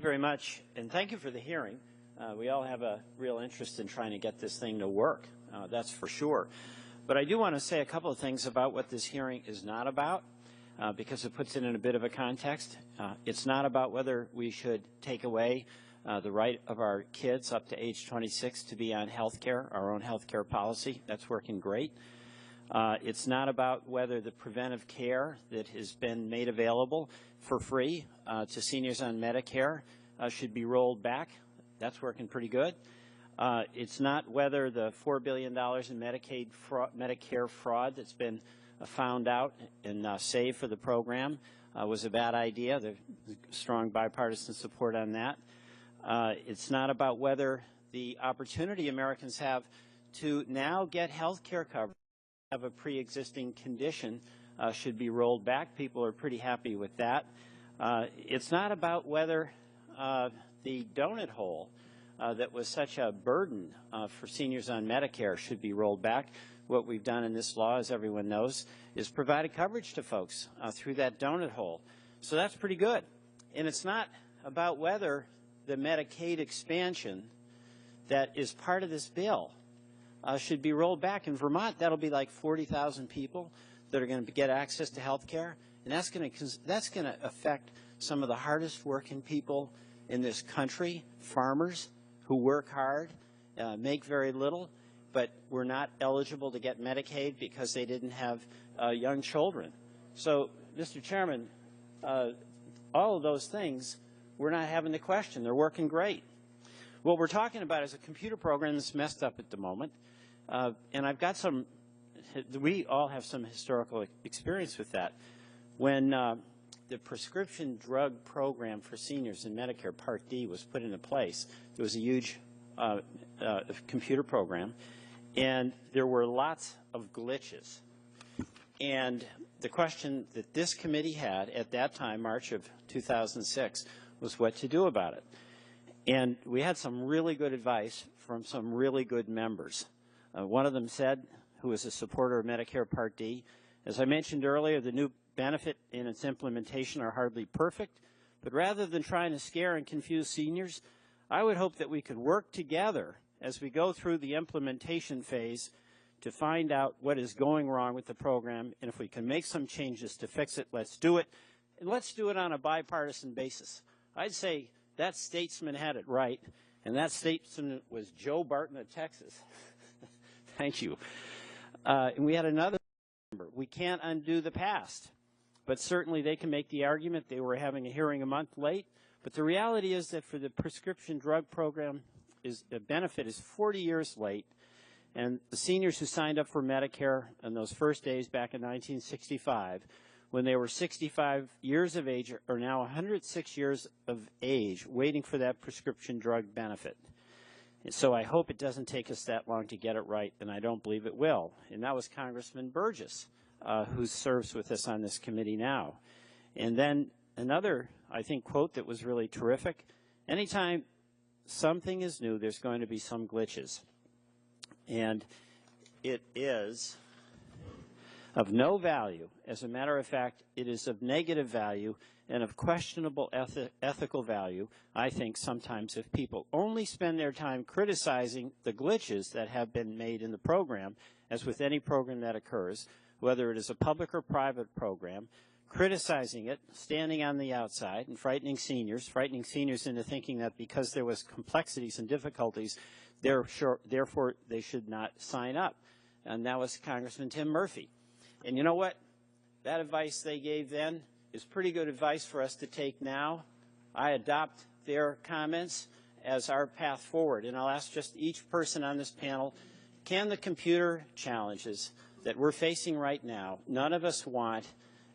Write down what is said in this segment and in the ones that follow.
Very much, and thank you for the hearing. We all have a real interest in trying to get this thing to work, that's for sure. But I do want to say a couple of things about what this hearing is not about, because it puts it in a bit of a context. It's not about whether we should take away the right of our kids up to age 26 to be on health care, our own health care policy. That's working great. It's not about whether the preventive care that has been made available for free to seniors on Medicare should be rolled back. That's working pretty good. It's not whether the $4 billion in Medicare fraud that's been found out and saved for the program was a bad idea. There's strong bipartisan support on that. It's not about whether the opportunity Americans have to now get health care coverage have a pre-existing condition should be rolled back. People are pretty happy with that. It's not about whether the donut hole that was such a burden for seniors on Medicare should be rolled back. What we've done in this law, as everyone knows, is provided coverage to folks through that donut hole. So that's pretty good. And it's not about whether the Medicaid expansion that is part of this bill should be rolled back. In Vermont, that'll be like 40,000 people that are going to get access to health care, and that's going to affect some of the hardest working people in this country, farmers who work hard, make very little, but were not eligible to get Medicaid because they didn't have young children. So, Mr. Chairman, all of those things we're not having to question. They're working great. What we're talking about is a computer program that's messed up at the moment. And I've got some, we all have some historical experience with that. When the prescription drug program for seniors in Medicare Part D was put into place, there was a huge computer program, and there were lots of glitches. And the question that this committee had at that time, March of 2006, was what to do about it. And we had some really good advice from some really good members. One of them said, who was a supporter of Medicare Part D, as I mentioned earlier, the new benefit and its implementation are hardly perfect, but rather than trying to scare and confuse seniors, I would hope that we could work together as we go through the implementation phase to find out what is going wrong with the program, and if we can make some changes to fix it, let's do it. And let's do it on a bipartisan basis. I'd say that statesman had it right, and that statesman was Joe Barton of Texas. Thank you. And we had another member. We can't undo the past, but certainly they can make the argument they were having a hearing a month late. But the reality is that for the prescription drug program, the benefit is 40 years late, and the seniors who signed up for Medicare in those first days back in 1965, when they were 65 years of age, are now 106 years of age waiting for that prescription drug benefit. And so I hope it doesn't take us that long to get it right, and I don't believe it will. And that was Congressman Burgess, who serves with us on this committee now. And then another, I think, quote that was really terrific: anytime something is new, there's going to be some glitches. And it is of no value. As a matter of fact, it is of negative value and of questionable ethical value, I think, sometimes, if people only spend their time criticizing the glitches that have been made in the program, as with any program that occurs, whether it is a public or private program, criticizing it, standing on the outside, and frightening seniors into thinking that because there was complexities and difficulties, therefore they should not sign up. And that was Congressman Tim Murphy. And you know what? That advice they gave then is pretty good advice for us to take now. I adopt their comments as our path forward. And I'll ask just each person on this panel, can the computer challenges that we're facing right now, none of us want,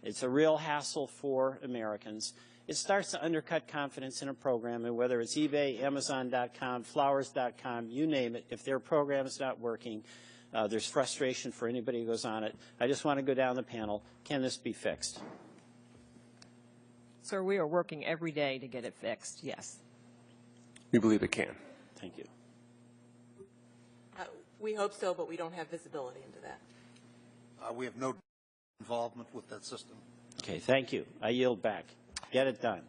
it's a real hassle for Americans, it starts to undercut confidence in a program, and whether it's eBay, Amazon.com, Flowers.com, you name it, if their program is not working, there's frustration for anybody who goes on it. I just want to go down the panel. Can this be fixed? Sir, we are working every day to get it fixed, yes. We believe it can. Thank you. We hope so, but we don't have visibility into that. We have no involvement with that system. Okay, thank you. I yield back. Get it done.